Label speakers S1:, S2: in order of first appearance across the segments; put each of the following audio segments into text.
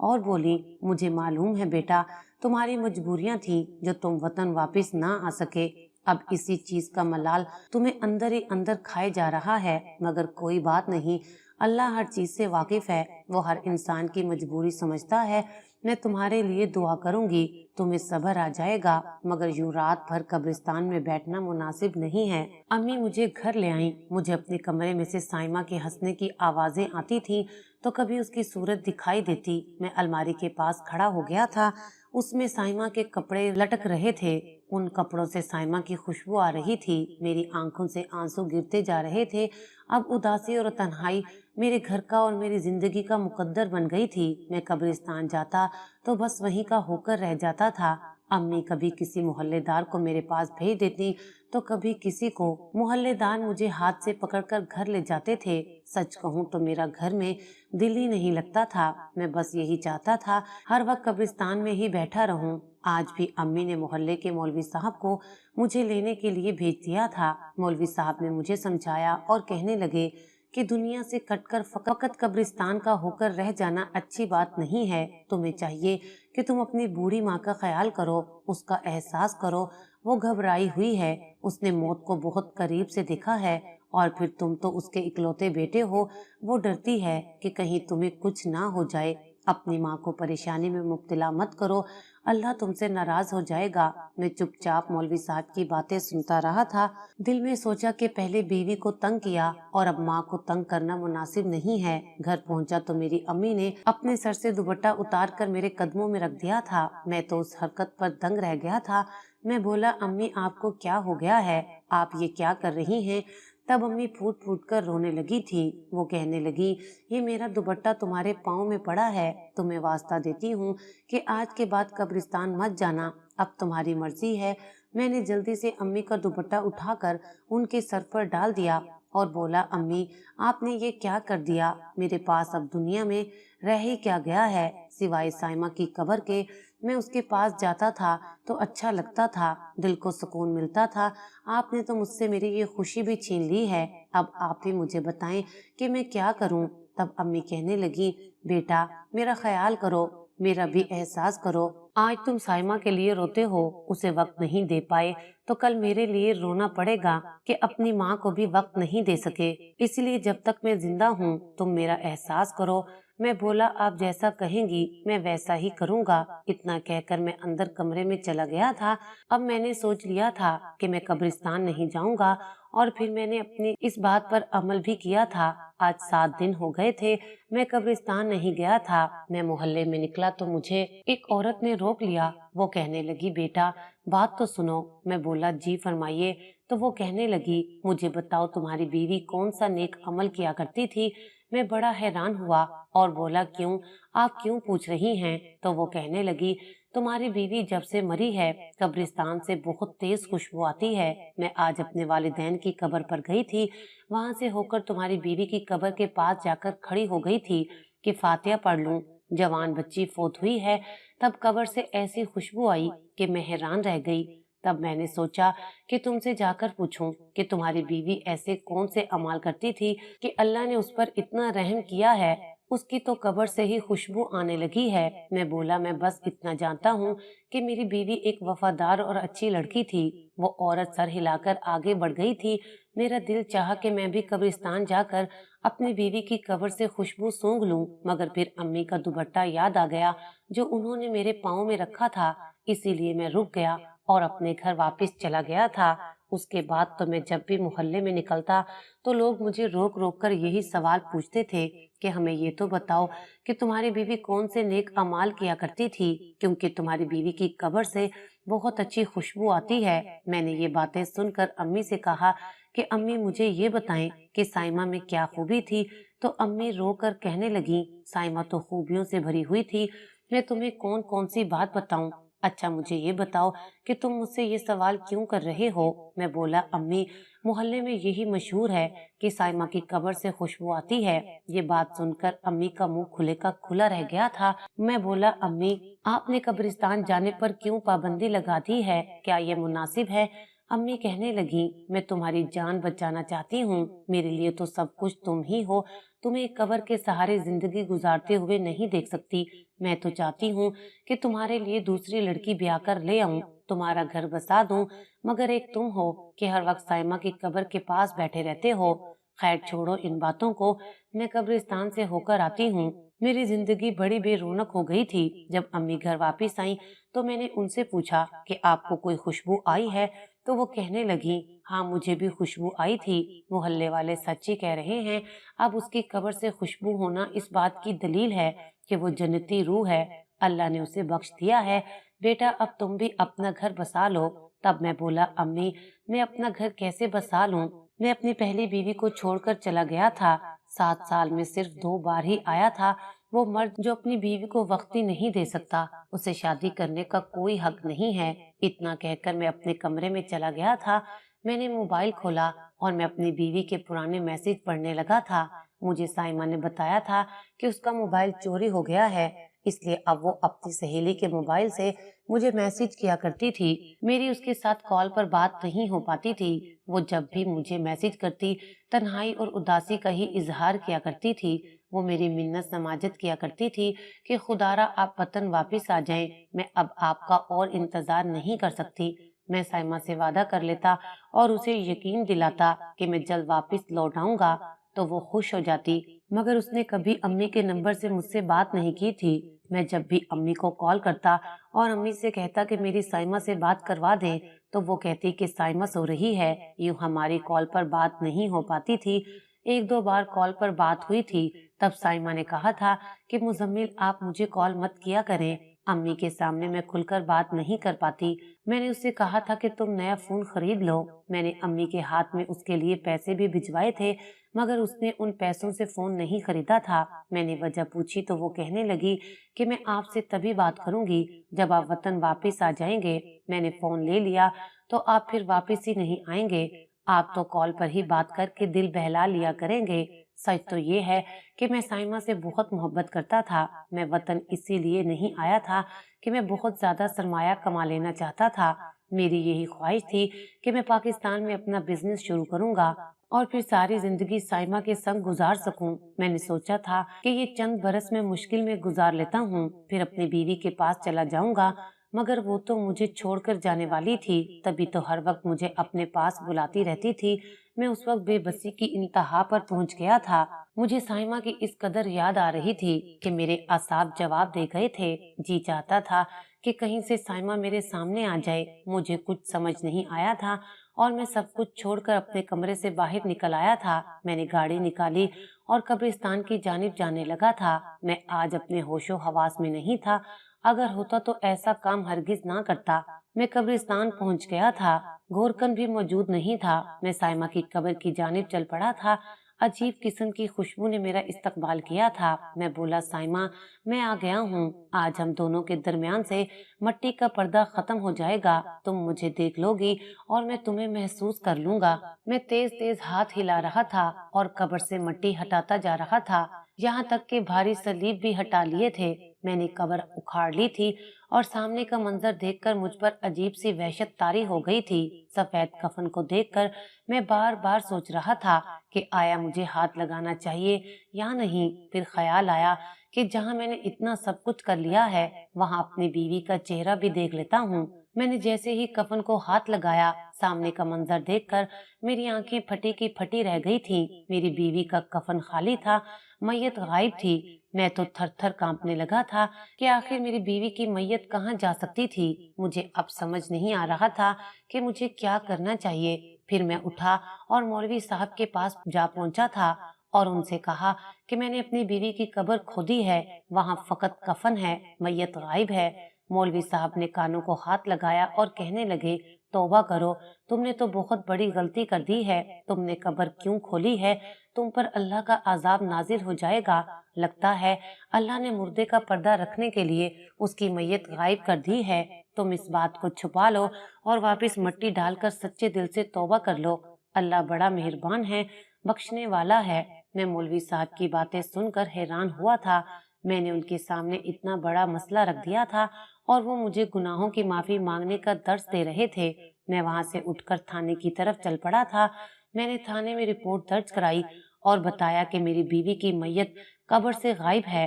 S1: اور بولی, مجھے معلوم ہے بیٹا, تمہاری مجبوریاں تھیں جو تم وطن واپس نہ آ سکے. اب اسی چیز کا ملال تمہیں اندر ہی اندر کھائے جا رہا ہے, مگر کوئی بات نہیں, اللہ ہر چیز سے واقف ہے, وہ ہر انسان کی مجبوری سمجھتا ہے. میں تمہارے لیے دعا کروں گی, تمہیں صبر آ جائے گا, مگر یوں رات بھر قبرستان میں بیٹھنا مناسب نہیں ہے. امی مجھے گھر لے آئیں. مجھے اپنے کمرے میں سے سائمہ کے ہنسنے کی آوازیں آتی تھیں تو کبھی اس کی صورت دکھائی دیتی. میں الماری کے پاس کھڑا ہو گیا تھا, اس میں سائمہ کے کپڑے لٹک رہے تھے, ان کپڑوں سے سائمہ کی خوشبو آ رہی تھی. میری آنکھوں سے آنسو گرتے جا رہے تھے. اب اداسی اور تنہائی میرے گھر کا اور میری زندگی کا مقدر بن گئی تھی. میں قبرستان جاتا تو بس وہیں کا ہو کر رہ جاتا تھا. امی کبھی کسی محلے دار کو میرے پاس بھیج دیتی تو کبھی کسی کو. محلے دار مجھے ہاتھ سے پکڑ کر گھر لے جاتے تھے. سچ کہوں تو میرا گھر میں دل ہی نہیں لگتا تھا. میں بس یہی چاہتا تھا ہر وقت قبرستان میں ہی بیٹھا رہوں. آج بھی امی نے محلے کے مولوی صاحب کو مجھے لینے کے لیے بھیج دیا تھا. مولوی صاحب نے مجھے سمجھایا اور کہنے لگے کہ دنیا سے کٹ کر فقط قبرستان کا ہو کر رہ جانا اچھی بات نہیں ہے. تمہیں چاہیے کہ تم اپنی بوڑھی ماں کا خیال کرو, اس کا احساس کرو. وہ گھبرائی ہوئی ہے, اس نے موت کو بہت قریب سے دیکھا ہے, اور پھر تم تو اس کے اکلوتے بیٹے ہو. وہ ڈرتی ہے کہ کہیں تمہیں کچھ نہ ہو جائے. اپنی ماں کو پریشانی میں مبتلا مت کرو, اللہ تم سے ناراض ہو جائے گا. میں چپ چاپ مولوی صاحب کی باتیں سنتا رہا تھا. دل میں سوچا کہ پہلے بیوی کو تنگ کیا اور اب ماں کو تنگ کرنا مناسب نہیں ہے. گھر پہنچا تو میری امی نے اپنے سر سے دوپٹہ اتار کر میرے قدموں میں رکھ دیا تھا. میں تو اس حرکت پر دنگ رہ گیا تھا. میں بولا, امی آپ کو کیا ہو گیا ہے, آپ یہ کیا کر رہی ہیں؟ تب امی پھوٹ پھوٹ کر رونے لگی تھی. وہ کہنے لگی, یہ میرا دوپٹہ تمہارے پاؤں میں پڑا ہے, تمہیں واسطہ دیتی ہوں کہ آج کے بعد قبرستان مت جانا, اب تمہاری مرضی ہے. میں نے جلدی سے امی کا دوپٹہ اٹھا کر ان کے سر پر ڈال دیا اور بولا, امی آپ نے یہ کیا کر دیا؟ میرے پاس اب دنیا میں رہ ہی کیا گیا ہے سوائے سائمہ کی قبر کے. میں اس کے پاس جاتا تھا تو اچھا لگتا تھا, دل کو سکون ملتا تھا. آپ نے تو مجھ سے میری یہ خوشی بھی چھین لی ہے. اب آپ ہی مجھے بتائیں کہ میں کیا کروں؟ تب امی کہنے لگی, بیٹا میرا خیال کرو, میرا بھی احساس کرو. آج تم سائمہ کے لیے روتے ہو, اسے وقت نہیں دے پائے, تو کل میرے لیے رونا پڑے گا کہ اپنی ماں کو بھی وقت نہیں دے سکے. اس لیے جب تک میں زندہ ہوں تم میرا احساس کرو. میں بولا, آپ جیسا کہیں گی میں ویسا ہی کروں گا. اتنا کہہ کر میں اندر کمرے میں چلا گیا تھا. اب میں نے سوچ لیا تھا کہ میں قبرستان نہیں جاؤں گا, اور پھر میں نے اپنی اس بات پر عمل بھی کیا تھا. آج 7 دن ہو گئے تھے میں قبرستان نہیں گیا تھا. میں محلے میں نکلا تو مجھے ایک عورت نے روک لیا. وہ کہنے لگی, بیٹا بات تو سنو. میں بولا, جی فرمائیے. تو وہ کہنے لگی, مجھے بتاؤ تمہاری بیوی کون سا نیک عمل کیا کرتی تھی؟ میں بڑا حیران ہوا اور بولا, کیوں, آپ کیوں پوچھ رہی ہیں؟ تو وہ کہنے لگی, تمہاری بیوی جب سے مری ہے قبرستان سے بہت تیز خوشبو آتی ہے. میں آج اپنے والدین کی قبر پر گئی تھی, وہاں سے ہو کر تمہاری بیوی کی قبر کے پاس جا کر کھڑی ہو گئی تھی کہ فاتحہ پڑھ لوں. جوان بچی فوت ہوئی ہے. تب قبر سے ایسی خوشبو آئی کہ میں حیران رہ گئی. تب میں نے سوچا کہ تم سے جا کر پوچھوں کہ تمہاری بیوی ایسے کون سے اعمال کرتی تھی کہ اللہ نے اس پر اتنا رحم کیا ہے. اس کی تو قبر سے ہی خوشبو آنے لگی ہے. میں بولا, میں بس اتنا جانتا ہوں کہ میری بیوی ایک وفادار اور اچھی لڑکی تھی. وہ عورت سر ہلا کر آگے بڑھ گئی تھی. میرا دل چاہا کہ میں بھی قبرستان جا کر اپنی بیوی کی قبر سے خوشبو سونگھ لوں, مگر پھر امی کا دوپٹہ یاد آ گیا جو انہوں نے میرے پاؤں میں رکھا تھا. اسی لیے میں رک گیا اور اپنے گھر واپس چلا گیا تھا. اس کے بعد تو میں جب بھی محلے میں نکلتا تو لوگ مجھے روک روک کر یہی سوال پوچھتے تھے کہ ہمیں یہ تو بتاؤ کہ تمہاری بیوی کون سے نیک اعمال کیا کرتی تھی, کیونکہ تمہاری بیوی کی قبر سے بہت اچھی خوشبو آتی ہے. میں نے یہ باتیں سن کر امی سے کہا کہ امی مجھے یہ بتائیں کہ سائمہ میں کیا خوبی تھی؟ تو امی رو کر کہنے لگی, سائمہ تو خوبیوں سے بھری ہوئی تھی, میں تمہیں کون کون سی بات بتاؤں. اچھا مجھے یہ بتاؤ کہ تم مجھ سے یہ سوال کیوں کر رہے ہو؟ میں بولا, امی محلے میں یہی مشہور ہے کہ سائمہ کی قبر سے خوشبو آتی ہے. یہ بات سن کر امی کا منہ کھلے کا کھلا رہ گیا تھا. میں بولا, امی آپ نے قبرستان جانے پر کیوں پابندی لگا دی ہے؟ کیا یہ مناسب ہے؟ امی کہنے لگی, میں تمہاری جان بچانا چاہتی ہوں. میرے لیے تو سب کچھ تم ہی ہو. تمہیں قبر کے سہارے زندگی گزارتے ہوئے نہیں دیکھ سکتی. میں تو چاہتی ہوں کہ تمہارے لیے دوسری لڑکی بیاہ کر لے آؤں، تمہارا گھر بسا دوں، مگر ایک تم ہو کہ ہر وقت سائمہ کی قبر کے پاس بیٹھے رہتے ہو۔ خیر چھوڑو ان باتوں کو، میں قبرستان سے ہو کر آتی ہوں۔ میری زندگی بڑی بے رونق ہو گئی تھی۔ جب امی گھر واپس آئیں تو میں نے ان سے پوچھا کہ آپ کو کوئی خوشبو آئی ہے، تو وہ کہنے لگی ہاں مجھے بھی خوشبو آئی تھی۔ محلے والے سچ ہی کہہ رہے ہیں، اب اس کی قبر سے خوشبو ہونا اس بات کی دلیل ہے کہ وہ جنتی روح ہے، اللہ نے اسے بخش دیا ہے۔ بیٹا اب تم بھی اپنا گھر بسا لو۔ تب میں بولا امی میں اپنا گھر کیسے بسا لوں؟ میں اپنی پہلی بیوی کو چھوڑ کر چلا گیا تھا، 7 سال میں صرف 2 بار ہی آیا تھا۔ وہ مرد جو اپنی بیوی کو وقتی نہیں دے سکتا، اسے شادی کرنے کا کوئی حق نہیں ہے۔ اتنا کہہ کر میں اپنے کمرے میں چلا گیا تھا۔ میں نے موبائل کھولا اور میں اپنی بیوی کے پرانے میسج پڑھنے لگا تھا۔ مجھے سائمہ نے بتایا تھا کہ اس کا موبائل چوری ہو گیا ہے، اس لیے اب وہ اپنی سہیلی کے موبائل سے مجھے میسج کیا کرتی تھی۔ میری اس کے ساتھ کال پر بات نہیں ہو پاتی تھی۔ وہ جب بھی مجھے میسج کرتی تنہائی اور اداسی کا ہی اظہار کیا کرتی تھی۔ وہ میری منت سماجت کیا کرتی تھی کہ خدارا آپ وطن واپس آ جائیں، میں اب آپ کا اور انتظار نہیں کر سکتی۔ میں سائمہ سے وعدہ کر لیتا اور اسے یقین دلاتا کہ میں جلد واپس لوٹ آؤں گا تو وہ خوش ہو جاتی، مگر اس نے کبھی امی کے نمبر سے مجھ سے بات نہیں کی تھی۔ میں جب بھی امی کو کال کرتا اور امی سے کہتا کہ میری سائمہ سے بات کروا دیں تو وہ کہتی کہ سائمہ سو رہی ہے۔ یوں ہماری کال پر بات نہیں ہو پاتی تھی۔ 1-2 بار کال پر بات ہوئی تھی، تب سائمہ نے کہا تھا کہ مزمل آپ مجھے کال مت کیا کریں، امی کے سامنے میں کھل کر بات نہیں کر پاتی۔ میں نے اس سے کہا تھا کہ تم نیا فون خرید لو۔ میں نے امی کے ہاتھ میں اس کے لیے پیسے بھی بھجوائے تھے، مگر اس نے ان پیسوں سے فون نہیں خریدا تھا۔ میں نے وجہ پوچھی تو وہ کہنے لگی کہ میں آپ سے تبھی بات کروں گی جب آپ وطن واپس آ جائیں گے۔ میں نے فون لے لیا تو آپ پھر واپس ہی نہیں آئیں گے، آپ تو کال پر ہی بات کر کے دل بہلا لیا کریں گے۔ سچ تو یہ ہے کہ میں سائمہ سے بہت محبت کرتا تھا۔ میں وطن اسی لیے نہیں آیا تھا کہ میں بہت زیادہ سرمایہ کما لینا چاہتا تھا۔ میری یہی خواہش تھی کہ میں پاکستان میں اپنا بزنس شروع کروں گا اور پھر ساری زندگی سائمہ کے سنگ گزار سکوں۔ میں نے سوچا تھا کہ یہ چند برس میں مشکل میں گزار لیتا ہوں، پھر اپنی بیوی کے پاس چلا جاؤں گا، مگر وہ تو مجھے چھوڑ کر جانے والی تھی، تبھی تو ہر وقت مجھے اپنے پاس بلاتی رہتی تھی۔ میں اس وقت بے بسی کی انتہا پر پہنچ گیا تھا۔ مجھے سائمہ کی اس قدر یاد آ رہی تھی کہ میرے اعصاب جواب دے گئے تھے۔ جی چاہتا تھا کہ کہیں سے سائمہ میرے سامنے آ جائے۔ مجھے کچھ سمجھ نہیں آیا تھا اور میں سب کچھ چھوڑ کر اپنے کمرے سے باہر نکل آیا تھا۔ میں نے گاڑی نکالی اور قبرستان کی جانب جانے لگا تھا۔ میں آج اپنے ہوش و حواس میں نہیں تھا، اگر ہوتا تو ایسا کام ہرگز نہ کرتا۔ میں قبرستان پہنچ گیا تھا، گورکن بھی موجود نہیں تھا۔ میں سائمہ کی قبر کی جانب چل پڑا تھا۔ عجیب قسم کی خوشبو نے میرا استقبال کیا تھا۔ میں بولا سائمہ میں آ گیا ہوں، آج ہم دونوں کے درمیان سے مٹی کا پردہ ختم ہو جائے گا، تم مجھے دیکھ لو گی اور میں تمہیں محسوس کر لوں گا۔ میں تیز تیز ہاتھ ہلا رہا تھا اور قبر سے مٹی ہٹاتا جا رہا تھا، یہاں تک کہ بھاری صلیب بھی ہٹا لیے تھے۔ میں نے قبر اکھاڑ لی تھی اور سامنے کا منظر دیکھ کر مجھ پر عجیب سی وحشت طاری ہو گئی تھی۔ سفید کفن کو دیکھ کر میں بار بار سوچ رہا تھا کہ آیا مجھے ہاتھ لگانا چاہیے یا نہیں۔ پھر خیال آیا کہ جہاں میں نے اتنا سب کچھ کر لیا ہے وہاں اپنی بیوی کا چہرہ بھی دیکھ لیتا ہوں۔ میں نے جیسے ہی کفن کو ہاتھ لگایا، سامنے کا منظر دیکھ کر میری آنکھیں پھٹی کی پھٹی رہ گئی تھی۔ میری بیوی کا کفن خالی تھا، میت غائب تھی۔ میں تو تھر تھر کانپنے لگا تھا کہ آخر میری بیوی کی میت کہاں جا سکتی تھی۔ مجھے اب سمجھ نہیں آ رہا تھا کہ مجھے کیا کرنا چاہیے۔ پھر میں اٹھا اور مولوی صاحب کے پاس جا پہنچا تھا اور ان سے کہا کہ میں نے اپنی بیوی کی قبر کھودی ہے، وہاں فقط کفن ہے، میت غائب ہے۔ مولوی صاحب نے کانوں کو ہاتھ لگایا اور کہنے لگے توبہ کرو، تم نے تو بہت بڑی غلطی کر دی ہے، تم نے قبر کیوں کھولی ہے؟ تم پر اللہ کا عذاب نازل ہو جائے گا۔ لگتا ہے اللہ نے مردے کا پردہ رکھنے کے لیے اس کی میت غائب کر دی ہے۔ تم اس بات کو چھپا لو اور واپس مٹی ڈال کر سچے دل سے توبہ کر لو، اللہ بڑا مہربان ہے، بخشنے والا ہے۔ میں مولوی صاحب کی باتیں سن کر حیران ہوا تھا۔ میں نے ان کے سامنے اتنا بڑا مسئلہ رکھ دیا تھا اور وہ مجھے گناہوں کی معافی مانگنے کا درس دے رہے تھے۔ میں وہاں سے اٹھ کر تھانے کی طرف چل پڑا تھا۔ میں نے تھانے میں رپورٹ درج کرائی اور بتایا کہ میری بیوی کی میت قبر سے غائب ہے۔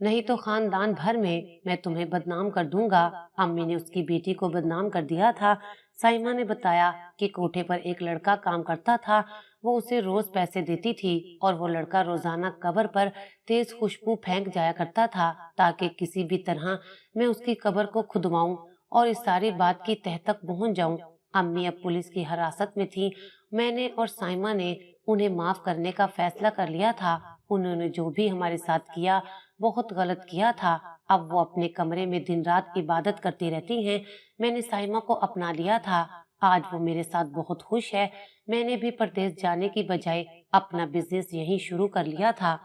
S1: نہیں تو خاندان بھر میں تمہیں بدنام کر دوں گا۔ امی نے اس کی بیٹی کو بدنام کر دیا تھا۔ سائمہ نے بتایا کہ کوٹھے پر ایک لڑکا کام کرتا تھا، وہ اسے روز پیسے دیتی تھی اور وہ لڑکا روزانہ قبر پر تیز خوشبو پھینک جایا کرتا تھا تاکہ کسی بھی طرح میں اس کی قبر کو کھدواؤں اور اس ساری بات کی تہہ تک پہنچ جاؤں۔ امی اب پولیس کی حراست میں تھی۔ میں نے اور سائمہ نے انہیں معاف کرنے کا فیصلہ کر لیا تھا۔ انہوں نے جو بھی ہمارے ساتھ کیا بہت غلط کیا تھا۔ اب وہ اپنے کمرے میں دن رات عبادت کرتی رہتی ہیں۔ میں نے سائمہ کو اپنا لیا تھا۔ آج وہ میرے ساتھ بہت خوش ہے۔ میں نے بھی پردیس جانے کی بجائے اپنا بزنس یہیں شروع کر لیا تھا۔